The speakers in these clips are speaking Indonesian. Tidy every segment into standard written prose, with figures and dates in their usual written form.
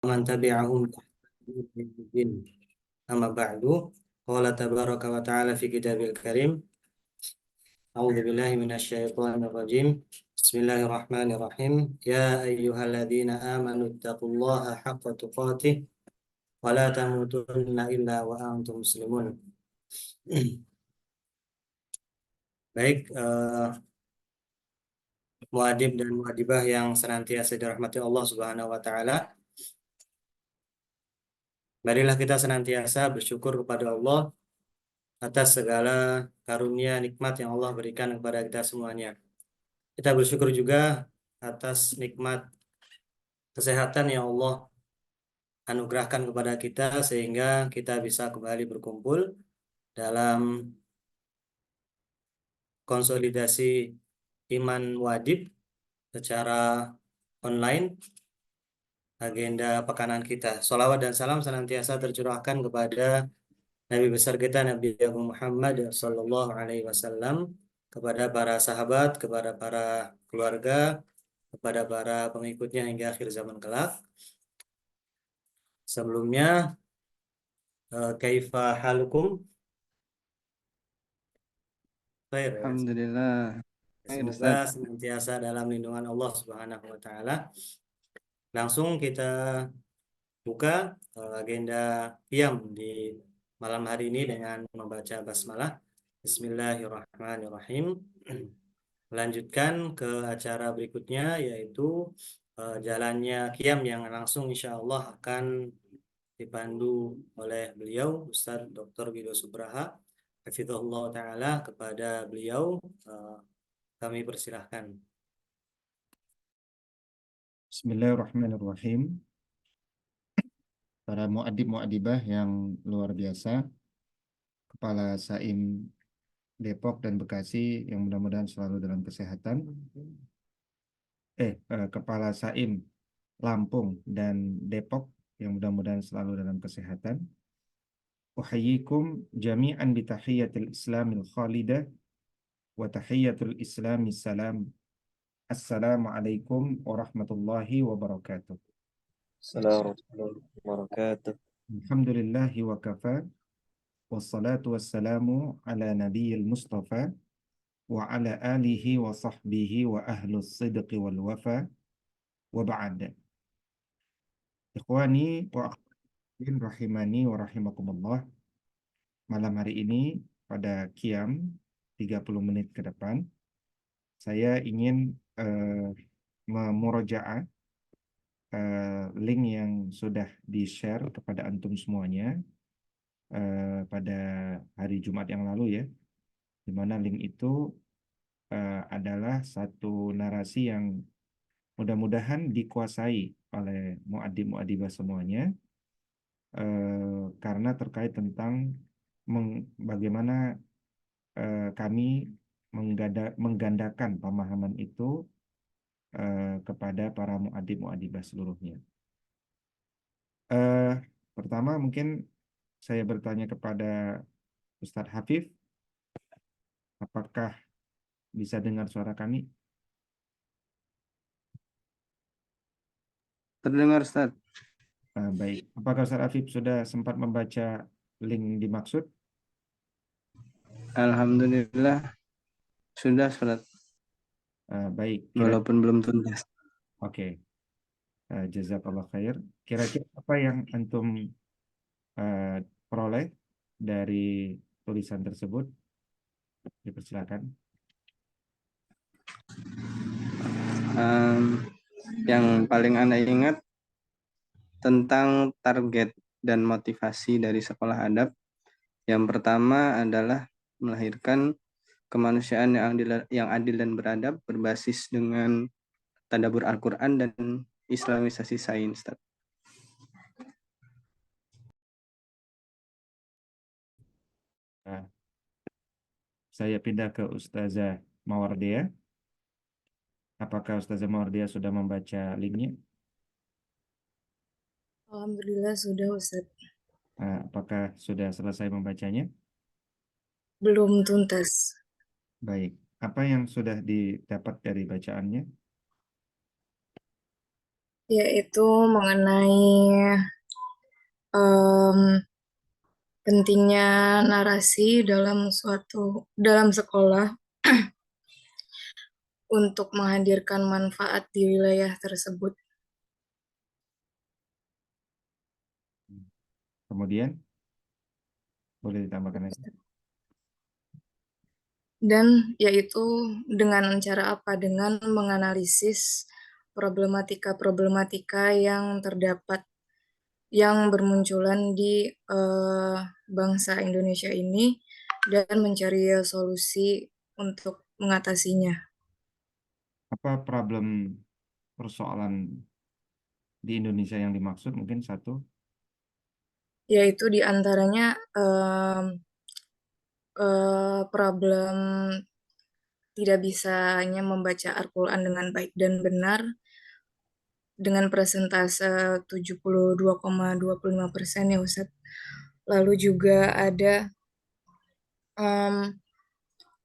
man tabi'ahum din. Amma ba'du. Qala tabaraka wa ta'ala fi kitabil karim. A'udzu billahi minasyaitonir rajim. Bismillahirrahmanirrahim. Ya ayyuhalladzina amanu taqullaha haqqa tuqatih wa la tamutunna illa wa antum muslimun. Baik, muadib dan muadibah yang senantiasa dirahmati Allah Subhanahu wa taala. Marilah kita senantiasa bersyukur kepada Allah atas segala karunia nikmat yang Allah berikan kepada kita semuanya. Kita bersyukur juga atas nikmat kesehatan yang Allah anugerahkan kepada kita sehingga kita bisa kembali berkumpul dalam konsolidasi iman wajib secara online. Agenda pekanan kita. Salawat dan salam senantiasa tercurahkan kepada Nabi besar kita Nabi Muhammad Sallallahu Alaihi Wasallam, kepada para sahabat, kepada para keluarga, kepada para pengikutnya hingga akhir zaman kelak. Sebelumnya, kaifa halukum? Baik, ya. Alhamdulillah. Baik, Semoga Ustaz. senantiasa dalam lindungan Allah Subhanahu wa taala. Langsung kita buka agenda qiyam di malam hari ini dengan membaca basmalah. Bismillahirrahmanirrahim. Melanjutkan ke acara berikutnya, yaitu jalannya qiyam yang langsung insya Allah akan dipandu oleh beliau Ustaz Dr. Guido Subraha hafizahullah taala. Kepada beliau kami persilahkan. Bismillahirrahmanirrahim. Para muadib-muadibah yang luar biasa, Kepala Saim Depok dan Bekasi yang mudah-mudahan selalu dalam kesehatan. Kepala Saim Lampung dan Depok yang mudah-mudahan selalu dalam kesehatan. Uhayyikum jami'an bi tahiyyatil islamil khalidah wa tahiyyatul islami salam. Assalamualaikum warahmatullahi wabarakatuh. Assalamualaikum warahmatullahi wabarakatuh. Alhamdulillahi wa kafa. Wassalatu wassalamu ala nabiyil mustafa wa ala alihi wa sahbihi wa ahlus sidqi wal wafa wa ba'd. Ikhwani wa akhwati rahimani wa rahimakumullah. Malam hari ini pada qiyam 30 menit ke depan saya ingin memurojaah link yang sudah di-share kepada antum semuanya pada hari Jumat yang lalu ya, di mana link itu adalah satu narasi yang mudah-mudahan dikuasai oleh muadib-muadibah semuanya, karena terkait tentang bagaimana kami menggandakan pemahaman itu kepada para muadib-muadibah seluruhnya. Pertama mungkin saya bertanya kepada Ustadz Hafif, apakah bisa dengar suara kami? Terdengar, Ustaz. Baik. Apakah Ustadz Hafif sudah sempat membaca link dimaksud? Alhamdulillah sudah, Ustaz. Baik. Walaupun belum tuntas. Oke. Jazakallah khair. Kira-kira apa yang antum peroleh dari tulisan tersebut? Dipersilakan. Yang paling Anda ingat tentang target dan motivasi dari sekolah adab, yang pertama adalah melahirkan kemanusiaan yang adil dan beradab berbasis dengan tadabbur Al-Quran dan islamisasi sains. Saya pindah ke Ustazah Mawardia. Apakah Ustazah Mawardia sudah membaca linknya? Alhamdulillah sudah, Ustaz. Apakah sudah selesai membacanya? Belum tuntas. Baik. Apa yang sudah didapat dari bacaannya? yaitu mengenai em, pentingnya narasi dalam sekolah untuk menghadirkan manfaat di wilayah tersebut. Kemudian boleh ditambahkan lagi. Dan yaitu dengan cara apa? Dengan menganalisis problematika-problematika yang terdapat yang bermunculan di bangsa Indonesia ini dan mencari solusi untuk mengatasinya. Apa problem persoalan di Indonesia yang dimaksud? Mungkin satu. Yaitu diantaranya problem tidak bisanya membaca Al-Quran dengan baik dan benar dengan persentase 72,25% ya Ustadz. Lalu juga ada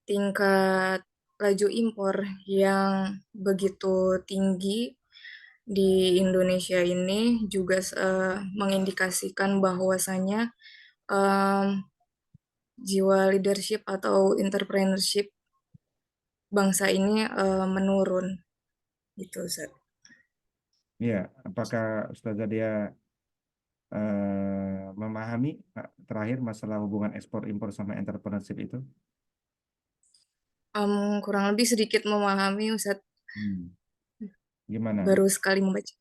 tingkat laju impor yang begitu tinggi di Indonesia ini juga mengindikasikan bahwasanya jiwa leadership atau entrepreneurship bangsa ini menurun gitu Ustaz. Ya, apakah Ustazah dia memahami terakhir masalah hubungan ekspor impor sama entrepreneurship itu? Kurang lebih sedikit memahami Ustaz, Gimana? baru sekali membaca.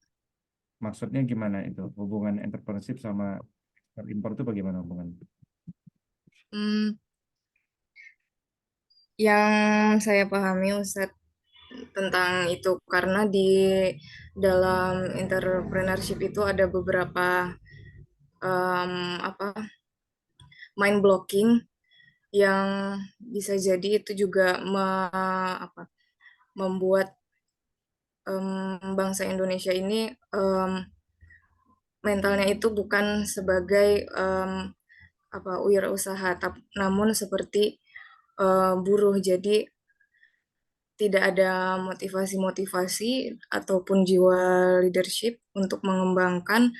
Maksudnya gimana itu? Hubungan entrepreneurship sama ekspor impor itu bagaimana hubungan? Yang saya pahami Ustaz tentang itu karena di dalam entrepreneurship itu ada beberapa mind blocking yang bisa jadi itu juga membuat bangsa Indonesia ini mentalnya itu bukan sebagai wirausaha, namun seperti buruh. Jadi tidak ada motivasi-motivasi ataupun jiwa leadership untuk mengembangkan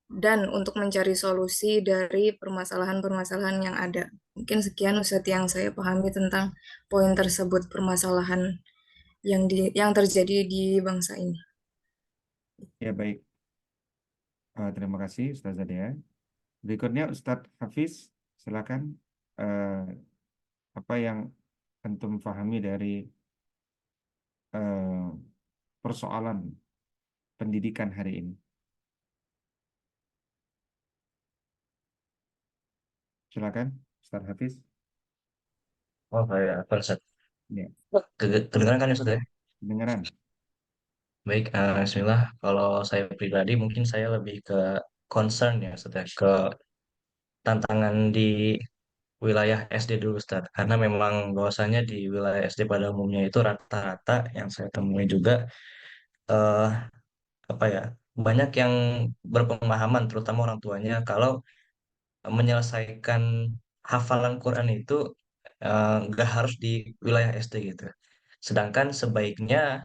dan untuk mencari solusi dari permasalahan-permasalahan yang ada. Mungkin sekian Ustadz yang saya pahami tentang poin tersebut, permasalahan yang terjadi di bangsa ini. Ya baik. Terima kasih Ustazah Dea. Berikutnya Ustadz Hafiz, silakan. Apa yang antum pahami dari persoalan pendidikan hari ini? Silakan, Ustadz Hafiz. Oh, saya Ustaz. Ya, Kedengaran kan ya Ustaz ya? kedengaran. Baik, Bismillah. Kalau saya pribadi mungkin saya lebih ke concern ya Ustaz ya, ke tantangan di wilayah SD dulu Ustaz. Karena memang bahwasanya di wilayah SD pada umumnya itu rata-rata yang saya temui juga eh, apa ya, banyak yang berpemahaman terutama orang tuanya kalau menyelesaikan hafalan Quran itu nggak harus di wilayah SD gitu. Sedangkan sebaiknya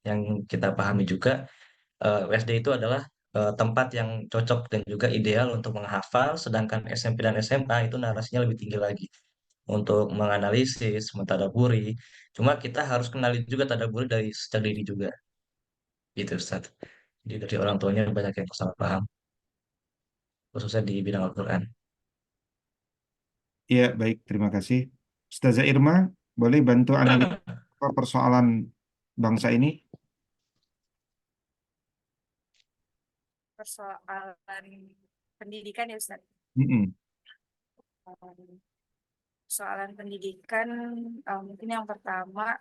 yang kita pahami juga SD itu adalah tempat yang cocok dan juga ideal untuk menghafal, sedangkan SMP dan SMA itu narasinya lebih tinggi lagi untuk menganalisis, mentadaburi. Cuma kita harus kenali juga tadaburi dari sejak dini juga, gitu Ustaz. Jadi dari orang tuanya banyak yang salah paham, khususnya di bidang Al-Quran. Ya, baik, terima kasih. Ustazah Irma, boleh bantu analisis persoalan bangsa ini? Persoalan pendidikan ya Ustaz. Soalan pendidikan mungkin yang pertama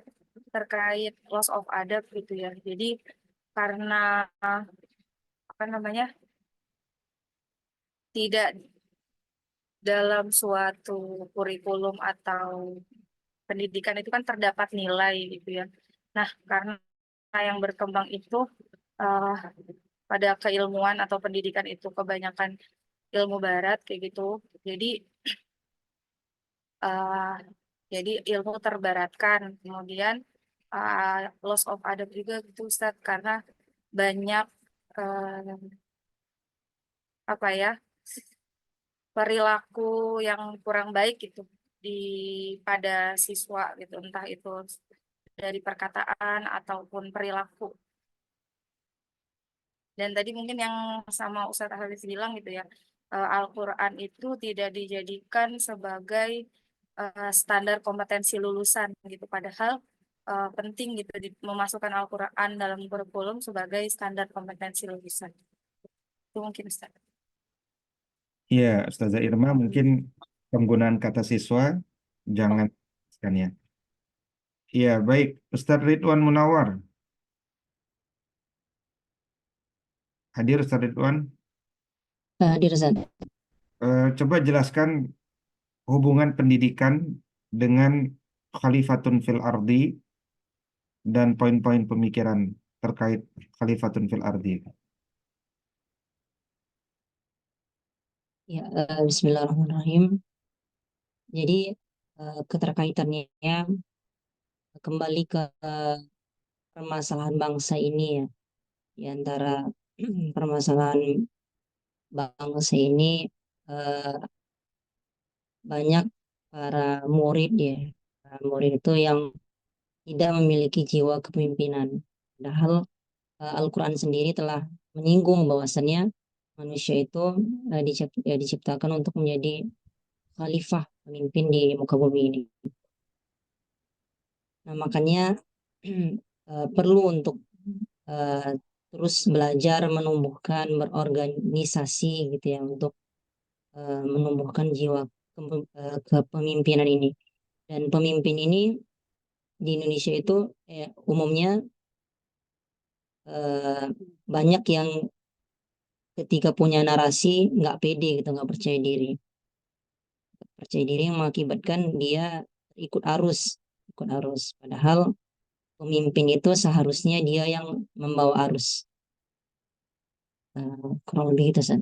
terkait loss of adab gitu ya. Jadi karena apa namanya tidak dalam suatu kurikulum atau pendidikan itu kan terdapat nilai gitu ya. Nah, karena yang berkembang itu eh, pada keilmuan atau pendidikan itu kebanyakan ilmu barat kayak gitu. Jadi eh, ilmu terbaratkan. Kemudian loss of adab juga gitu Ustadz, karena banyak apa ya, perilaku yang kurang baik gitu pada siswa gitu, entah itu dari perkataan ataupun perilaku. Dan tadi mungkin yang sama Ustadz Hafiz bilang gitu ya, Al-Quran itu tidak dijadikan sebagai standar kompetensi lulusan gitu, padahal penting gitu memasukkan Al-Quran dalam kurikulum sebagai standar kompetensi lulusan. Itu mungkin Ustadz. Iya, Ustazah Irma, mungkin penggunaan kata siswa jangan kan ya. Iya, baik. Ustadz Ridwan Munawar. Hadir Ustadz Ridwan. Hadir Ustaz. Coba jelaskan hubungan pendidikan dengan khalifatun fil ardi dan poin-poin pemikiran terkait khalifatun fil ardi. Ya, Bismillahirrahmanirrahim. Jadi keterkaitannya kembali ke permasalahan bangsa ini ya, di antara permasalahan bangsa ini banyak para murid ya, para murid itu yang tidak memiliki jiwa kepemimpinan. Padahal Al-Quran sendiri telah menyinggung bahwasannya manusia itu diciptakan untuk menjadi khalifah, pemimpin di muka bumi ini. Nah, makanya perlu untuk terus belajar menumbuhkan, berorganisasi gitu ya, untuk menumbuhkan jiwa kepemimpinan ini. Dan pemimpin ini di Indonesia itu umumnya banyak yang ketika punya narasi nggak pede gitu, nggak percaya diri. Percaya diri yang mengakibatkan dia ikut arus. Padahal pemimpin itu seharusnya dia yang membawa arus. Kurang lebih itu, San.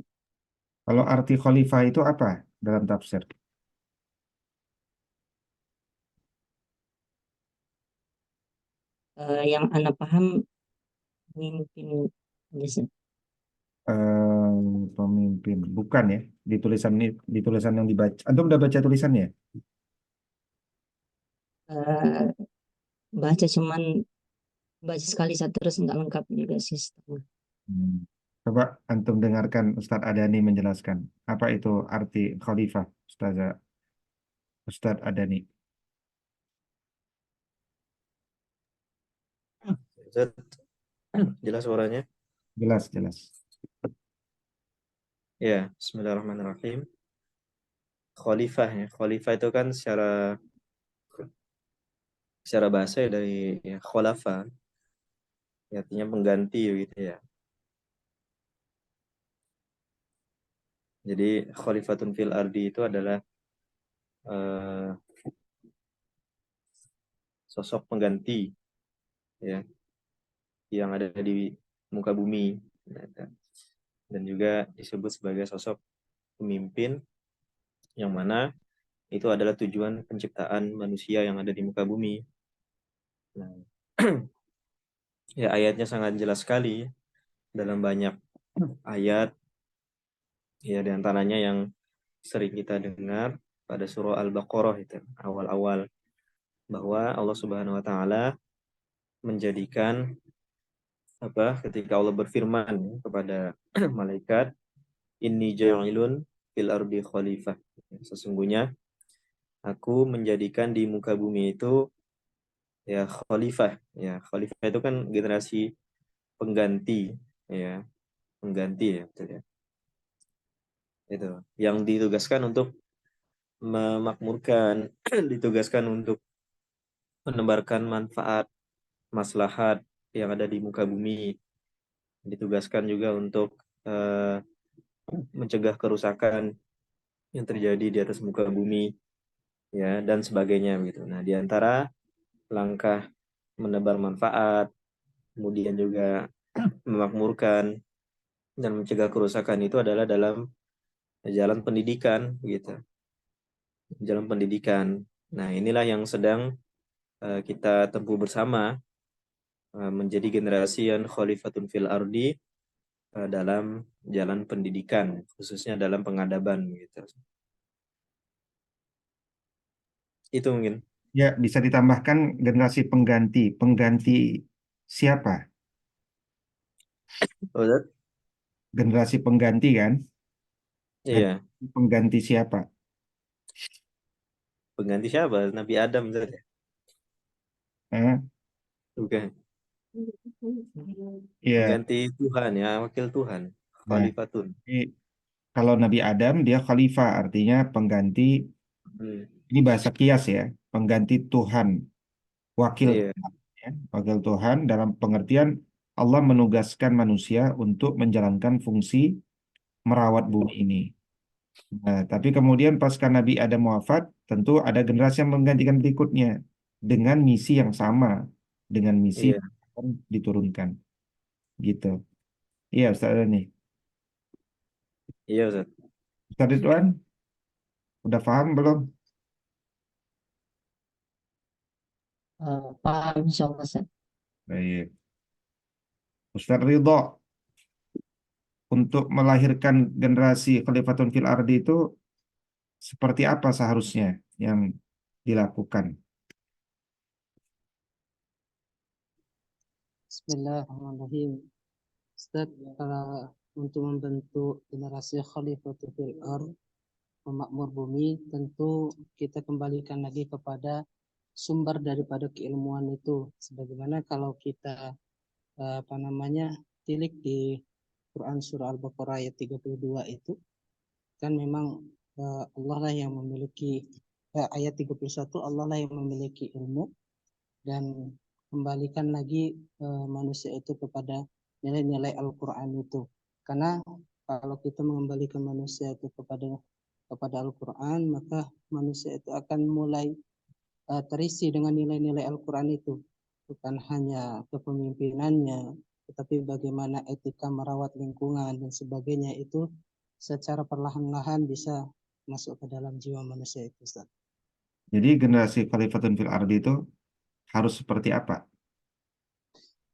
Kalau arti khalifah itu apa dalam tafsir? Yang Anda paham pemimpin aja, San. Pemimpin bukan ya, di tulisan yang dibaca. Antum udah baca tulisannya? Baca cuman baca sekali satu terus nggak lengkap juga sistem. Coba antum dengarkan Ustadz Adani menjelaskan apa itu arti khalifah, Ustadz Adani. Jelas suaranya? Jelas. Ya, Bismillahirrahmanirrahim. Khalifah ya. Khalifah itu kan secara bahasa ya dari ya, khalafa. Ya, artinya pengganti gitu ya. Jadi khalifatun fil ardi itu adalah sosok pengganti ya yang ada di muka bumi dan juga disebut sebagai sosok pemimpin yang mana itu adalah tujuan penciptaan manusia yang ada di muka bumi. Nah, ya ayatnya sangat jelas sekali dalam banyak ayat ya diantaranya yang sering kita dengar pada surah Al-Baqarah itu awal-awal bahwa Allah Subhanahu wa taala menjadikan ketika Allah berfirman kepada malaikat inni ja'ilun fil ardi khalifah, sesungguhnya aku menjadikan di muka bumi itu ya khalifah. Ya, khalifah itu kan generasi pengganti ya, betul ya. Itu yang ditugaskan untuk memakmurkan, ditugaskan untuk menebarkan manfaat, maslahat yang ada di muka bumi, ditugaskan juga untuk mencegah kerusakan yang terjadi di atas muka bumi ya dan sebagainya gitu. Nah, di antara langkah menebar manfaat, kemudian juga memakmurkan dan mencegah kerusakan itu adalah dalam jalan pendidikan gitu. Jalan pendidikan. Nah, inilah yang sedang kita tempuh bersama menjadi generasi yang khalifatun fil ardi dalam jalan pendidikan, khususnya dalam pengadaban gitu. Itu mungkin. Ya, bisa ditambahkan generasi pengganti. Pengganti siapa? Oh, Ustaz? Generasi pengganti kan? Dan Iya, pengganti siapa? pengganti siapa? Nabi Adam Ustaz ya? Eh, Bukan. ya, Pengganti Tuhan ya, wakil Tuhan, nah, khalifatun. jadi kalau Nabi Adam dia khalifah, artinya pengganti, Hmm, ini bahasa kias ya, pengganti Tuhan, wakil iya, Tuhan, ya. Wakil Tuhan dalam pengertian Allah menugaskan manusia untuk menjalankan fungsi merawat bumi ini. Nah, tapi kemudian pasca Nabi Adam wafat, tentu ada generasi yang menggantikan berikutnya dengan misi yang sama, dengan misi iya, yang diturunkan, gitu. Iya, Ustaz nih. iya Ustaz. Ustaz Ridwan, udah paham belum? Paham insya Allah, Ustaz. Baik. Ustaz Ridho, untuk melahirkan generasi Khalifatun fil Ardi itu seperti apa seharusnya yang dilakukan? Bismillahirrahmanirrahim. Ustaz, kalau untuk membentuk generasi Khalifatul fil Ard, pemakmur bumi, tentu kita kembalikan lagi kepada sumber daripada keilmuan itu. Sebagaimana kalau kita tilik di Quran surah Al-Baqarah ayat 32 itu, kan memang Allah lah yang memiliki ayat 31, Allah lah yang memiliki ilmu, dan kembalikan lagi manusia itu kepada nilai-nilai Al-Quran itu. Karena kalau kita mengembalikan manusia itu kepada Al-Quran, maka manusia itu akan mulai terisi dengan nilai-nilai Al-Quran itu. Bukan hanya kepemimpinannya, tetapi bagaimana etika merawat lingkungan dan sebagainya itu secara perlahan-lahan bisa masuk ke dalam jiwa manusia itu, Ustaz. Jadi generasi Khalifatun fil Ardi itu harus seperti apa?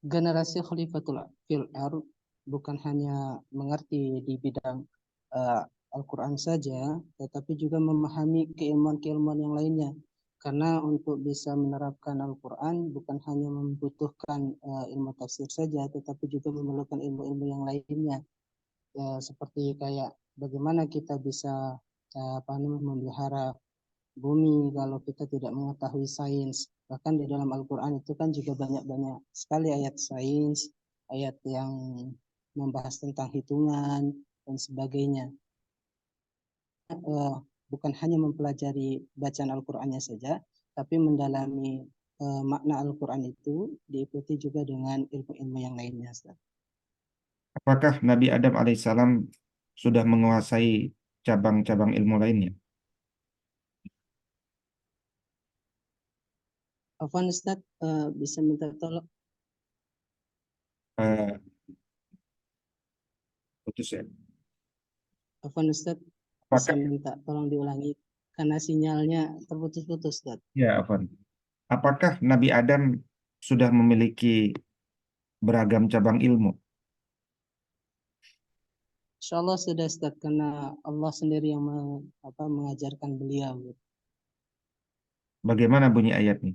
Generasi Khalifatul fil Ard bukan hanya mengerti di bidang Al-Quran saja, tetapi juga memahami keilmuan-keilmuan yang lainnya. Karena untuk bisa menerapkan Al-Quran bukan hanya membutuhkan ilmu tafsir saja, tetapi juga memerlukan ilmu-ilmu yang lainnya. Seperti kayak bagaimana kita bisa memelihara bumi kalau kita tidak mengetahui sains. Bahkan di dalam Al-Quran itu kan juga banyak-banyak sekali ayat sains, ayat yang membahas tentang hitungan dan sebagainya. Bukan hanya mempelajari bacaan Al-Qurannya saja, tapi mendalami makna Al-Quran itu diikuti juga dengan ilmu-ilmu yang lainnya. Apakah Nabi Adam alaihissalam sudah menguasai cabang-cabang ilmu lainnya? Afwan Ustaz, bisa minta tolong? Putus ya. Afwan Ustaz, bisa Apakah minta tolong diulangi karena sinyalnya terputus-putus, Ustaz. ya, Afwan. Apakah Nabi Adam sudah memiliki beragam cabang ilmu? Insya Allah sudah, Ustaz, karena Allah sendiri yang mengajarkan beliau. Bagaimana bunyi ayatnya?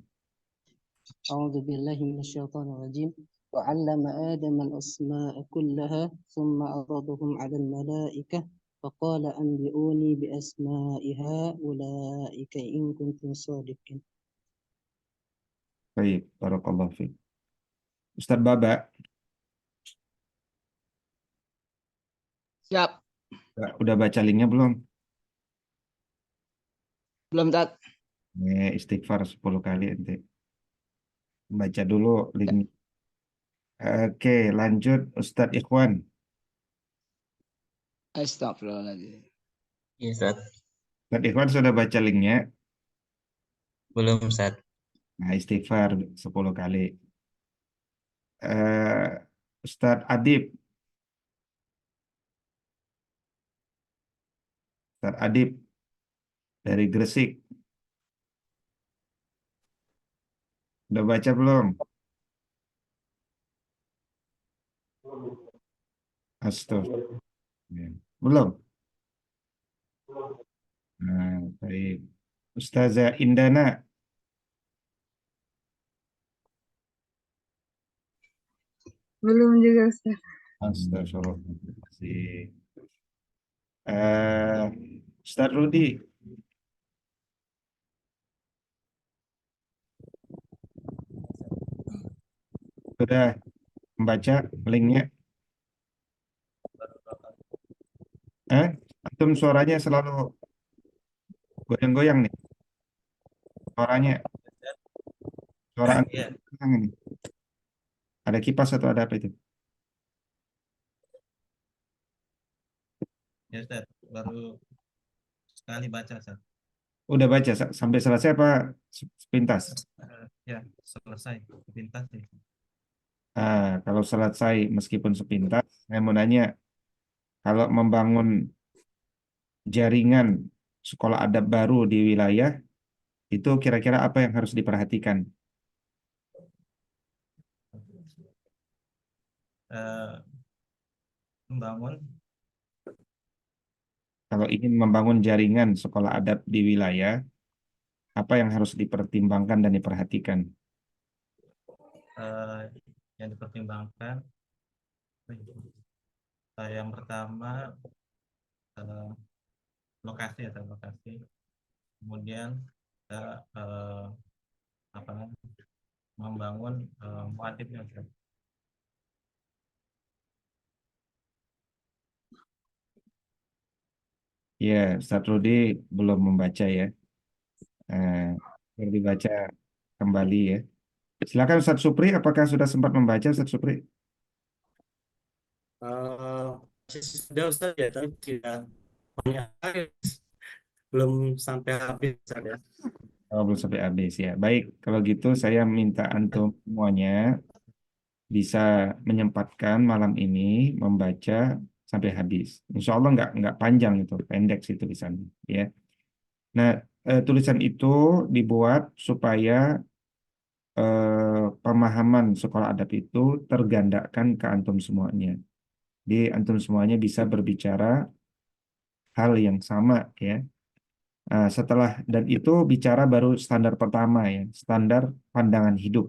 A'udzu billahi minasyaitonir rajim. Wa 'allama Adam al-asma'a kullaha thumma 'aradahum 'ala al-mala'ikah faqala anbi'uni bi asma'i ha'ula'i in kuntum shadiqin. Baik, barakallahu fiik. Ustaz Baba, Siap. udah baca linknya belum? Belum, Tat. Istighfar 10 kali nanti. Baca dulu link. Oke, lanjut Ustadz Ikhwan. Astagfirullahaladzim. Iya, Ustaz. Ustadz Ikhwan sudah baca linknya. Belum, Ustaz. Nah, istighfar 10 kali. Ustadz Adib. Ustadz Adib dari Gresik. Udah baca belum? Astagfirullah. Ya. Belum? Nah, baik. Ustazah Indana. Belum juga Ustaz. Astagfirullahaladzim. Eh, Ustaz Rudi. Sudah membaca linknya? Antum suaranya selalu goyang-goyang nih. Suaranya, suara antum Iya. goyang ini. Ada kipas atau ada apa itu? Ya Ustaz, baru sekali baca Ustaz. Udah baca sampai selesai apa sepintas? Ya, selesai pintas nih. Kalau selesai meskipun sepintas, saya mau nanya, kalau membangun jaringan sekolah adab baru di wilayah, itu kira-kira apa yang harus diperhatikan? Membangun Kalau ingin membangun jaringan sekolah adab di wilayah, apa yang harus dipertimbangkan dan diperhatikan? yang dipertimbangkan yang pertama lokasi atau lokasi, kemudian kita membangun muadibnya. Ya, Ustaz Rudi belum membaca ya. Baru dibaca kembali ya. Silakan Ustaz Supri, apakah sudah sempat membaca Ustaz Supri? Sudah Ustaz ya, tapi tidak banyak, belum sampai habis Ustaz ya. Oh, belum sampai habis ya. Baik, kalau gitu saya minta antum semuanya bisa menyempatkan malam ini membaca sampai habis. Insya Allah nggak panjang itu, pendek sih tulisannya ya. Nah, tulisan itu dibuat supaya pemahaman sekolah adab itu tergandakan ke antum semuanya. Jadi antum semuanya bisa berbicara hal yang sama ya. Setelah dan itu bicara baru standar pertama ya, standar pandangan hidup.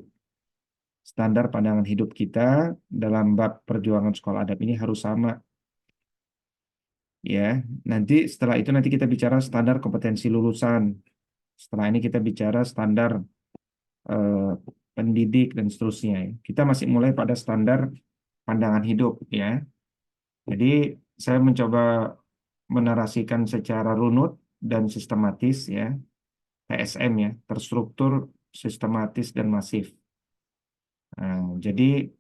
Standar pandangan hidup kita dalam bab perjuangan sekolah adab ini harus sama ya. Nanti setelah itu nanti kita bicara standar kompetensi lulusan. Setelah ini kita bicara standar pendidik dan seterusnya. Kita masih mulai pada standar pandangan hidup ya. Jadi saya mencoba menarasikan secara runut dan sistematis ya, TSM ya, terstruktur, sistematis dan masif. Jadi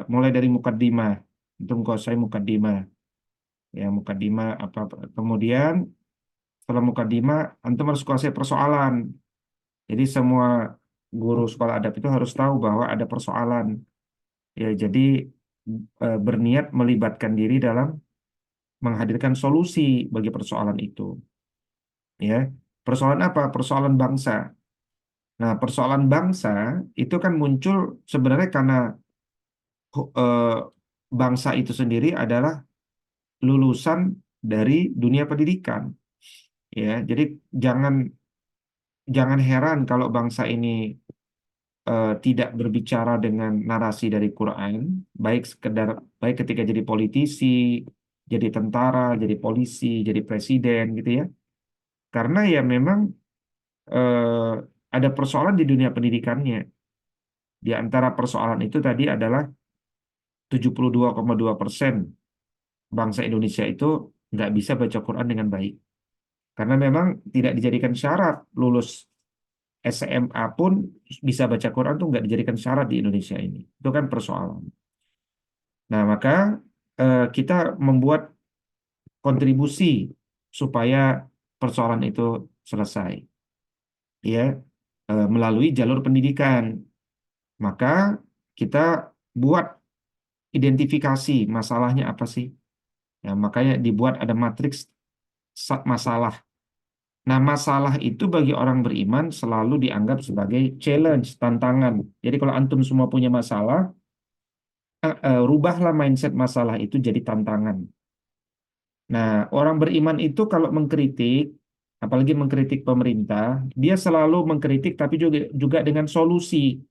mulai dari mukaddimah, itu saya mukaddimah ya, mukaddimah apa, kemudian setelah mukaddimah antum harus kuasai persoalan. Jadi semua guru sekolah adab itu harus tahu bahwa ada persoalan ya, jadi berniat melibatkan diri dalam menghadirkan solusi bagi persoalan itu ya. Persoalan apa? Persoalan bangsa. Nah, persoalan bangsa itu kan muncul sebenarnya karena eh, bangsa itu sendiri adalah lulusan dari dunia pendidikan ya. Jadi jangan jangan heran kalau bangsa ini tidak berbicara dengan narasi dari Quran, baik ketika jadi politisi, jadi tentara, jadi polisi, jadi presiden gitu ya. Karena ya memang ada persoalan di dunia pendidikannya. Di antara persoalan itu tadi adalah 72,2% bangsa Indonesia itu nggak bisa baca Quran dengan baik. Karena memang tidak dijadikan syarat lulus SMA pun bisa baca Quran tuh nggak dijadikan syarat di Indonesia ini. Itu kan persoalan. Nah, maka kita membuat kontribusi supaya persoalan itu selesai. Ya, melalui jalur pendidikan. Maka kita buat identifikasi masalahnya apa sih? Ya, makanya dibuat ada matriks masalah. Nah, masalah itu bagi orang beriman selalu dianggap sebagai challenge, tantangan. Jadi kalau antum semua punya masalah, rubahlah mindset masalah itu jadi tantangan. Nah, orang beriman itu kalau mengkritik, apalagi mengkritik pemerintah, dia selalu mengkritik tapi juga dengan solusi.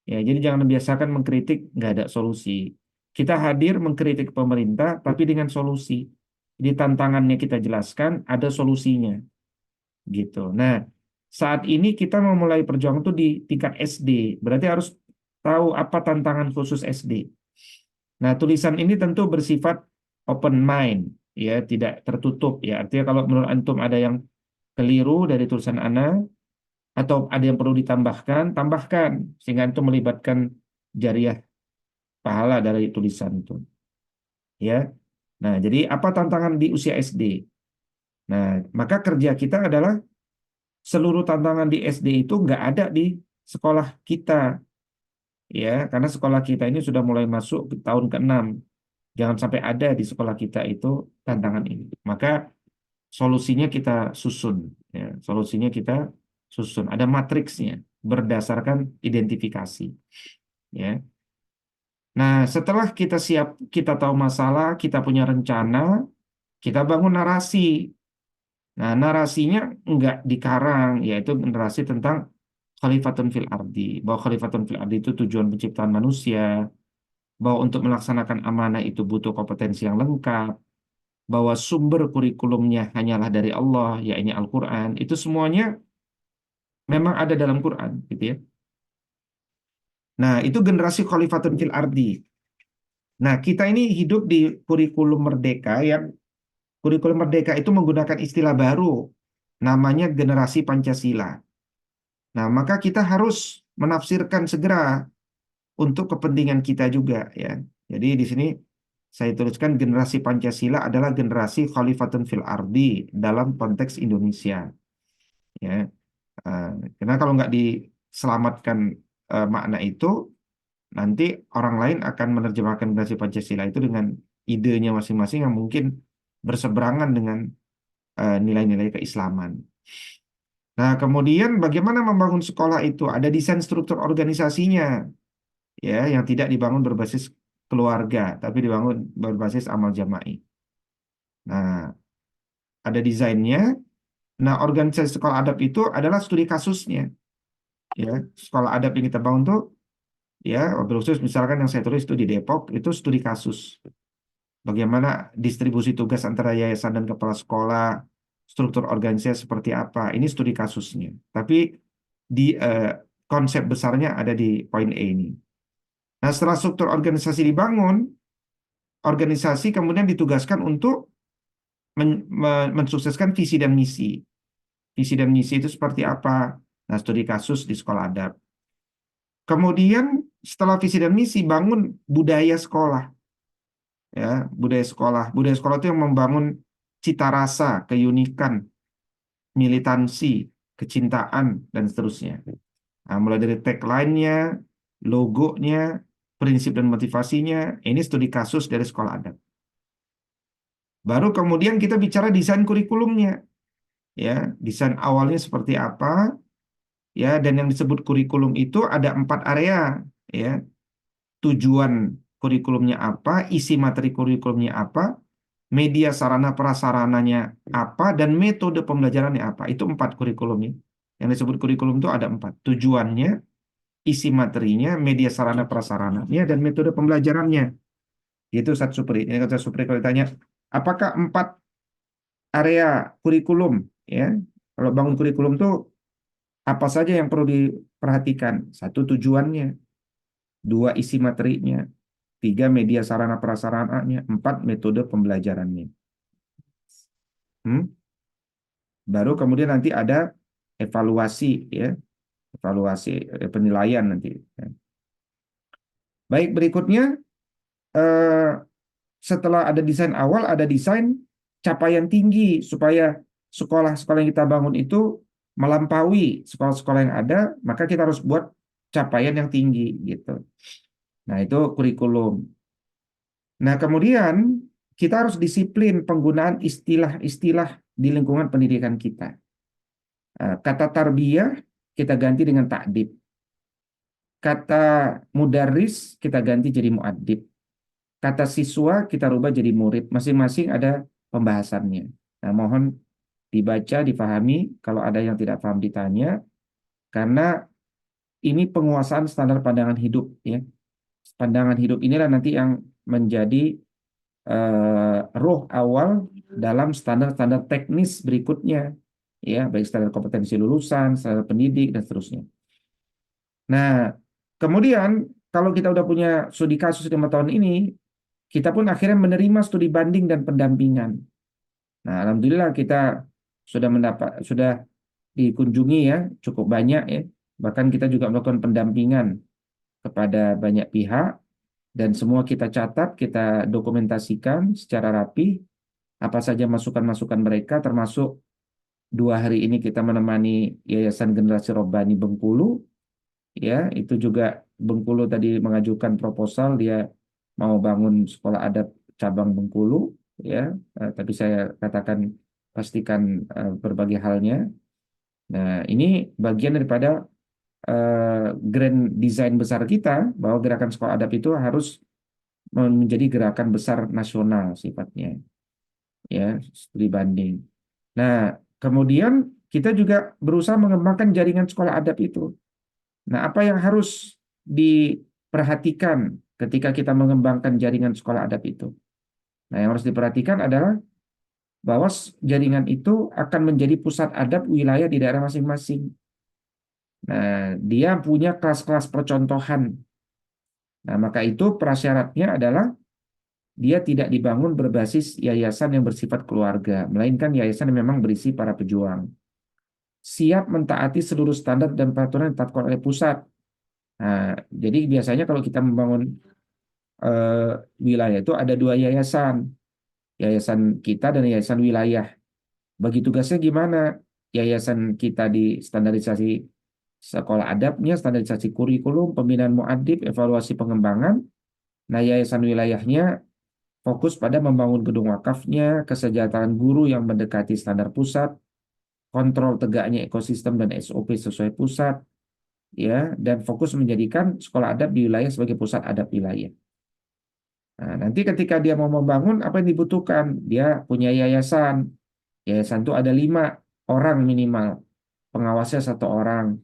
Ya, jadi jangan membiasakan mengkritik nggak ada solusi. Kita hadir mengkritik pemerintah tapi dengan solusi. Di tantangannya kita jelaskan, ada solusinya. Gitu. Nah, saat ini kita memulai perjuangan itu di tingkat SD. Berarti harus tahu apa tantangan khusus SD. Nah, tulisan ini tentu bersifat open mind, ya, tidak tertutup. Ya, artinya kalau menurut antum ada yang keliru dari tulisan ana atau ada yang perlu ditambahkan, tambahkan sehingga antum melibatkan jariah pahala dari tulisan itu. Ya. Nah, jadi apa tantangan di usia SD? Nah, maka kerja kita adalah seluruh tantangan di SD itu nggak ada di sekolah kita, ya, karena sekolah kita ini sudah mulai masuk ke tahun ke-6. Jangan sampai ada di sekolah kita itu tantangan ini. Maka solusinya kita susun, ya, solusinya kita susun. Ada matriksnya berdasarkan identifikasi, ya. Nah, setelah kita siap, kita tahu masalah, kita punya rencana, kita bangun narasi. Nah, narasinya enggak dikarang, yaitu narasi tentang khalifatun fil ardi. Bahwa khalifatun fil ardi itu tujuan penciptaan manusia, bahwa untuk melaksanakan amanah itu butuh kompetensi yang lengkap, bahwa sumber kurikulumnya hanyalah dari Allah, yaitu Al-Quran. Itu semuanya memang ada dalam Quran, gitu ya. Nah, itu generasi khalifatun fil ardi. Nah, kita ini hidup di kurikulum merdeka yang kurikulum merdeka itu menggunakan istilah baru, namanya generasi Pancasila. Nah, maka kita harus menafsirkan segera untuk kepentingan kita juga, ya. Jadi di sini saya tuliskan generasi Pancasila adalah generasi khalifatun fil ardi dalam konteks Indonesia, ya. Karena kalau nggak diselamatkan makna itu, nanti orang lain akan menerjemahkan generasi Pancasila itu dengan idenya masing-masing yang mungkin berseberangan dengan nilai-nilai keislaman. Nah, kemudian bagaimana membangun sekolah itu? Ada desain struktur organisasinya, ya, yang tidak dibangun berbasis keluarga, tapi dibangun berbasis amal jama'i. Nah, ada desainnya. Nah, organisasi sekolah adab itu adalah studi kasusnya, ya. Sekolah adab yang kita bangun tuh, ya, wabil khusus misalkan yang saya tulis itu di Depok, itu studi kasus. Bagaimana distribusi tugas antara yayasan dan kepala sekolah, struktur organisasi seperti apa. Ini studi kasusnya. Tapi di konsep besarnya ada di poin E ini. Nah, setelah struktur organisasi dibangun, organisasi kemudian ditugaskan untuk mensukseskan visi dan misi. Visi dan misi itu seperti apa? Nah, studi kasus di sekolah adab. Kemudian setelah visi dan misi, bangun budaya sekolah. Ya, budaya sekolah. Budaya sekolah itu yang membangun cita rasa, keunikan, militansi, kecintaan, dan seterusnya. Nah, mulai dari tagline-nya, logonya, prinsip dan motivasinya, ini studi kasus dari sekolah adab. Baru kemudian kita bicara desain kurikulumnya. Ya, desain awalnya seperti apa? Ya, dan yang disebut kurikulum itu ada 4 area, ya. Tujuan kurikulumnya apa, isi materi kurikulumnya apa, media sarana prasarananya apa, dan metode pembelajarannya apa. Itu 4 kurikulumnya. Yang disebut kurikulum itu ada 4. Tujuannya, isi materinya, media sarana prasarananya, dan metode pembelajarannya. Itu Ustaz Supri. Ini kata Supri kalau ditanya, apakah 4 area kurikulum, ya? Kalau bangun kurikulum itu apa saja yang perlu diperhatikan? 1, tujuannya. 2, isi materinya. 3, media sarana prasarananya. 4, metode pembelajarannya. Baru kemudian nanti ada evaluasi, ya. Evaluasi, penilaian nanti. Ya. Baik, berikutnya setelah ada desain awal, ada desain capaian tinggi supaya sekolah-sekolah yang kita bangun itu melampaui sekolah-sekolah yang ada, maka kita harus buat capaian yang tinggi gitu. Nah, itu kurikulum. Nah, kemudian kita harus disiplin penggunaan istilah-istilah di lingkungan pendidikan kita. Kata tarbiyah kita ganti dengan ta'dib. Kata mudarris kita ganti jadi muaddib. Kata siswa kita rubah jadi murid. Masing-masing ada pembahasannya. Nah, mohon dibaca, dipahami. Kalau ada yang tidak paham ditanya. Karena ini penguasaan standar pandangan hidup, ya. Pandangan hidup inilah nanti yang menjadi roh awal dalam standar-standar teknis berikutnya, ya, baik standar kompetensi lulusan, standar pendidik dan seterusnya. Nah, kemudian kalau kita udah punya studi kasus 5 tahun ini, kita pun akhirnya menerima studi banding dan pendampingan. Nah, alhamdulillah kita sudah dikunjungi ya cukup banyak ya. Bahkan kita juga melakukan pendampingan kepada banyak pihak dan semua kita catat, kita dokumentasikan secara rapi apa saja masukan-masukan mereka, termasuk 2 hari ini kita menemani Yayasan Generasi Robbani Bengkulu, ya itu juga Bengkulu tadi mengajukan proposal dia mau bangun sekolah adat cabang Bengkulu, ya, tapi saya katakan pastikan berbagai halnya. Nah ini bagian daripada grand design besar kita bahwa gerakan sekolah adab itu harus menjadi gerakan besar nasional sifatnya, ya studi banding. Nah kemudian kita juga berusaha mengembangkan jaringan sekolah adab itu. Nah apa yang harus diperhatikan ketika kita mengembangkan jaringan sekolah adab itu? Nah yang harus diperhatikan adalah bahwa jaringan itu akan menjadi pusat adab wilayah di daerah masing-masing. Nah, dia punya kelas-kelas percontohan. Nah, maka itu prasyaratnya adalah dia tidak dibangun berbasis yayasan yang bersifat keluarga, melainkan yayasan yang memang berisi para pejuang. Siap mentaati seluruh standar dan peraturan yang ditetapkan oleh pusat. Nah, jadi biasanya kalau kita membangun wilayah itu ada 2 yayasan, yayasan kita dan yayasan wilayah. Bagi tugasnya gimana? Yayasan kita di standarisasi sekolah adabnya, standarisasi kurikulum, pembinaan muadib, evaluasi pengembangan. Nah, yayasan wilayahnya fokus pada membangun gedung wakafnya, kesejahteraan guru yang mendekati standar pusat, kontrol tegaknya ekosistem dan SOP sesuai pusat, ya, dan fokus menjadikan sekolah adab di wilayah sebagai pusat adab wilayah. Nah, nanti ketika dia mau membangun, apa yang dibutuhkan? Dia punya yayasan. Yayasan itu ada 5 orang minimal. Pengawasnya 1 orang.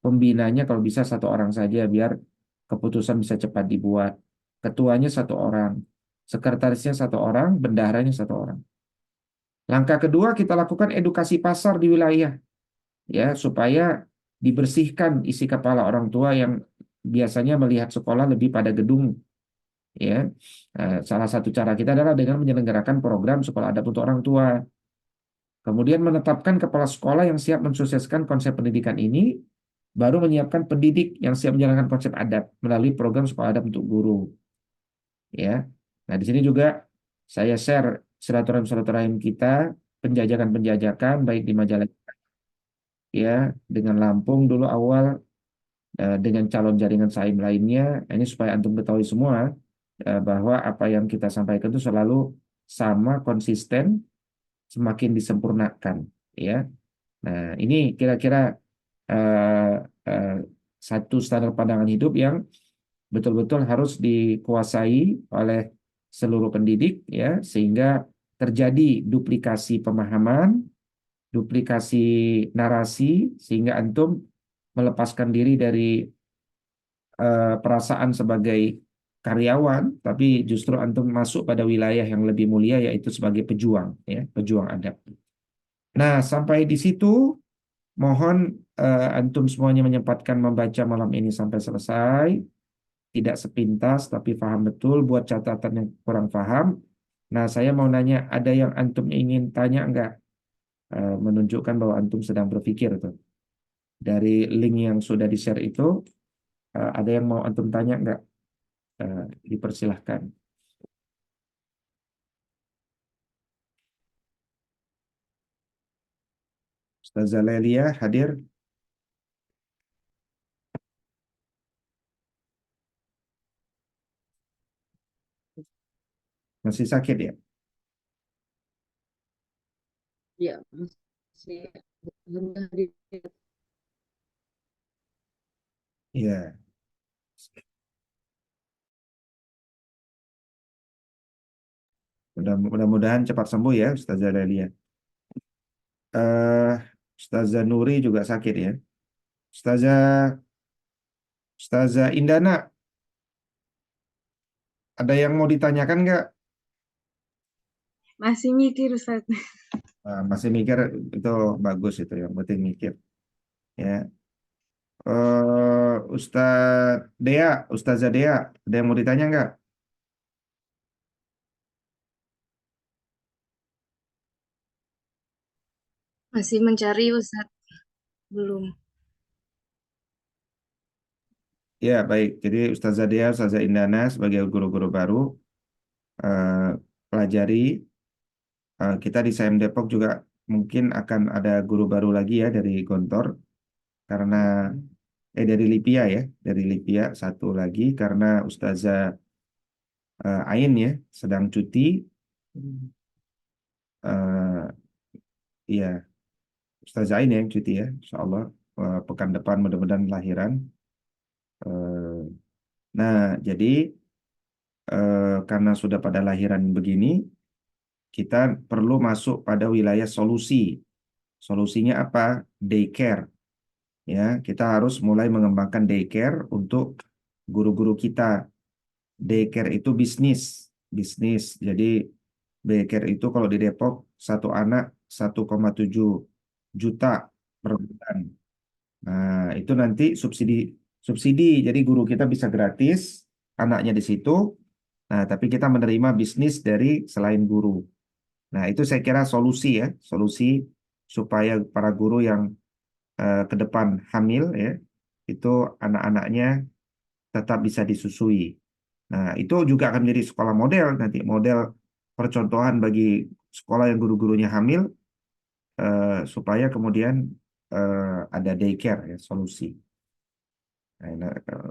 Pembinanya kalau bisa 1 orang saja biar keputusan bisa cepat dibuat. Ketuanya 1 orang. Sekretarisnya 1 orang. Bendaharanya 1 orang. Langkah kedua kita lakukan edukasi pasar di wilayah, ya, supaya dibersihkan isi kepala orang tua yang biasanya melihat sekolah lebih pada gedung, ya. Salah satu cara kita adalah dengan menyelenggarakan program sekolah adab untuk orang tua. Kemudian menetapkan kepala sekolah yang siap mensukseskan konsep pendidikan ini, baru menyiapkan pendidik yang siap menjalankan konsep adab melalui program sekolah adab untuk guru. Ya, nah di sini juga saya share silaturahim kita, penjajakan baik di majalah, ya, dengan Lampung dulu awal, dengan calon jaringan saim lainnya. Ini supaya antum ketahui semua bahwa apa yang kita sampaikan itu selalu sama, konsisten, semakin disempurnakan, ya. Nah, ini kira-kira satu standar pandangan hidup yang betul-betul harus dikuasai oleh seluruh pendidik, ya, sehingga terjadi duplikasi pemahaman, duplikasi narasi, sehingga antum melepaskan diri dari perasaan sebagai karyawan, tapi justru antum masuk pada wilayah yang lebih mulia, yaitu sebagai pejuang, ya, pejuang adab. Nah, sampai di situ mohon antum semuanya menyempatkan membaca malam ini sampai selesai, tidak sepintas tapi paham betul, buat catatan yang kurang paham. Nah, saya mau nanya, ada yang antum ingin tanya enggak? Menunjukkan bahwa antum sedang berpikir tuh. Dari link yang sudah di-share itu, ada yang mau antum tanya enggak? Dipersilahkan. Ustazah Lelia hadir? Masih sakit ya? Ya, Iya. Mudah-mudahan cepat sembuh ya Ustazah Delia. eh Ustazah Nuri juga sakit ya. Ustazah Ustazah Indana, ada yang mau ditanyakan nggak? Masih mikir Ustaz. Masih mikir, itu bagus, itu yang penting mikir ya. Ustazah Dea, ada yang mau ditanya nggak? Masih mencari Ustaz. Belum. Ya, baik. Jadi Ustazah Dea, Ustazah Indana sebagai guru-guru baru, eh, pelajari. Kita di SAIM Depok juga mungkin akan ada guru baru lagi ya dari Gontor, karena dari Lipia ya, dari Lipia satu lagi karena Ustazah Ain ya sedang cuti. Eh, Iya, Ustazah Ain ya yang cuti ya, Insya Allah pekan depan mudah-mudahan lahiran. Eh, Nah, jadi karena sudah pada lahiran begini, kita perlu masuk pada wilayah solusi. Solusinya apa? Daycare. Ya, kita harus mulai mengembangkan daycare untuk guru-guru kita. Daycare itu bisnis. Jadi daycare itu kalau di Depok satu anak 1,7 juta per bulan. Nah, itu nanti subsidi. Jadi guru kita bisa gratis, anaknya di situ. Nah, tapi kita menerima bisnis dari selain guru. Nah, itu saya kira solusi ya, solusi supaya para guru yang ke depan hamil ya, itu anak-anaknya tetap bisa disusui. Nah, itu juga akan menjadi sekolah model nanti, model percontohan bagi sekolah yang guru-gurunya hamil, supaya kemudian ada daycare ya, solusi.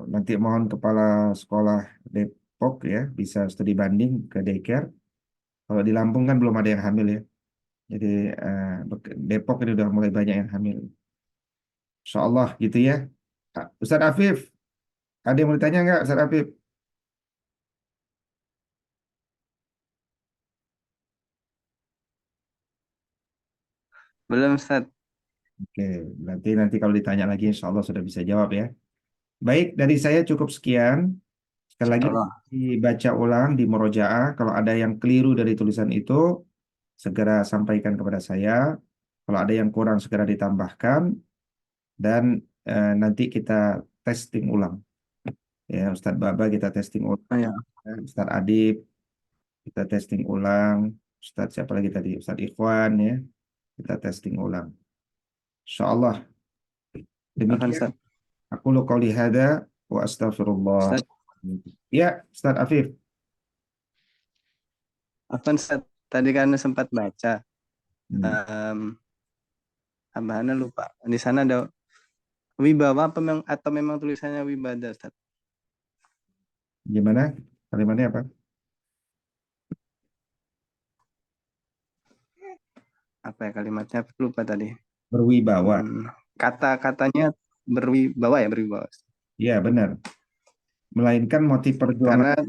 Nanti mohon kepala sekolah Depok ya bisa studi banding ke daycare. Kalau di Lampung kan belum ada yang hamil ya. Jadi Depok ini udah mulai banyak yang hamil. Insya Allah gitu ya. Ustadz Afif, ada yang mau ditanya nggak Ustadz Afif? Belum, Ustaz. Oke, berarti nanti kalau ditanya lagi insya Allah sudah bisa jawab ya. Baik, dari saya cukup sekian. Sekali lagi Allah. dibaca ulang di murojaah. Kalau ada yang keliru dari tulisan itu, segera sampaikan kepada saya. Kalau ada yang kurang, segera ditambahkan. Dan nanti kita testing ulang. Ya, Ustadz Baba kita testing ulang. Oh, ya. Ustadz Adib kita testing ulang. Ustadz siapa lagi tadi? Ustadz Ikhwan ya. Kita testing ulang. Insya Allah. Akan, Demikian. Ustaz. Aku qouli hada wa astaghfirullah. Ustaz. Ya, Ustaz Afif. Akan, Ustaz. Tadi kan sempat baca. Tambahannya lupa. Di sana ada wibawa apa atau memang tulisannya wibada, Ustaz? Gimana? Kalimatnya apa? Apa ya kalimatnya? Lupa tadi. Berwibawa. Kata-katanya berwibawa ya, berwibawa. Iya, benar. Melainkan motif perjuangan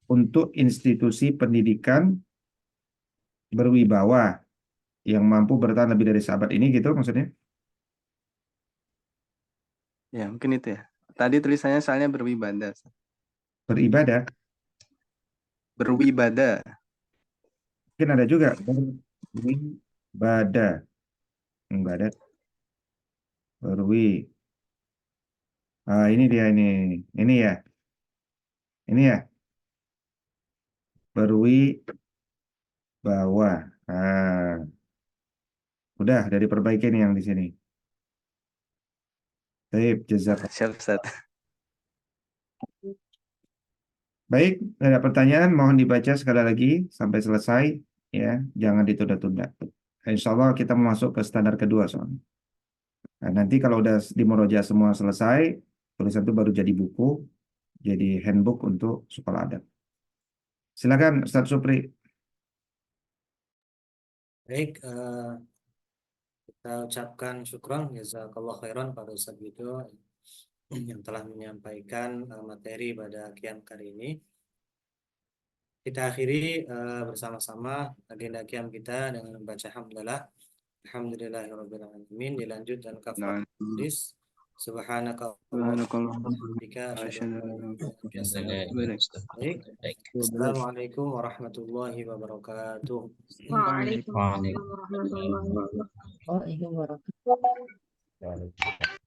untuk institusi pendidikan berwibawa yang mampu bertahan lebih dari sahabat ini gitu maksudnya? Ya, mungkin itu ya. Tadi tulisannya soalnya berwibadah. Beribadah. Berwibadah. Mungkin ada juga beribadah. Ibadat. Ini dia ini. Ini ya. Ini ya. Berwibawa. Udah dari perbaiki nih yang di sini. Baik, jazakallah. Siap, Ustaz. Baik, ada pertanyaan mohon dibaca sekali lagi sampai selesai ya, jangan ditunda-tunda. Insya Allah kita masuk ke standar kedua soalnya. Nah, nanti kalau udah di Murojaah semua selesai, tulisan itu baru jadi buku, jadi handbook untuk sekolah adat. Silakan Ustadz Supri. Baik, Saya ucapkan syukran jazakallah khairan pada Ustaz Wido yang telah menyampaikan materi pada qiyam kali ini. Kita akhiri bersama-sama agenda qiyam kita dengan membaca hamdalah. Alhamdulillahirabbil alamin. Dilanjut dan kafaratul majlis. Subhanaka Subhanakallahumma bika asyhadu an la ilaha illa anta Baik. Assalamualaikum warahmatullahi wabarakatuh. Waalaikumsalam warahmatullahi wabarakatuh. Oh, iya, warahmatullahi wabarakatuh.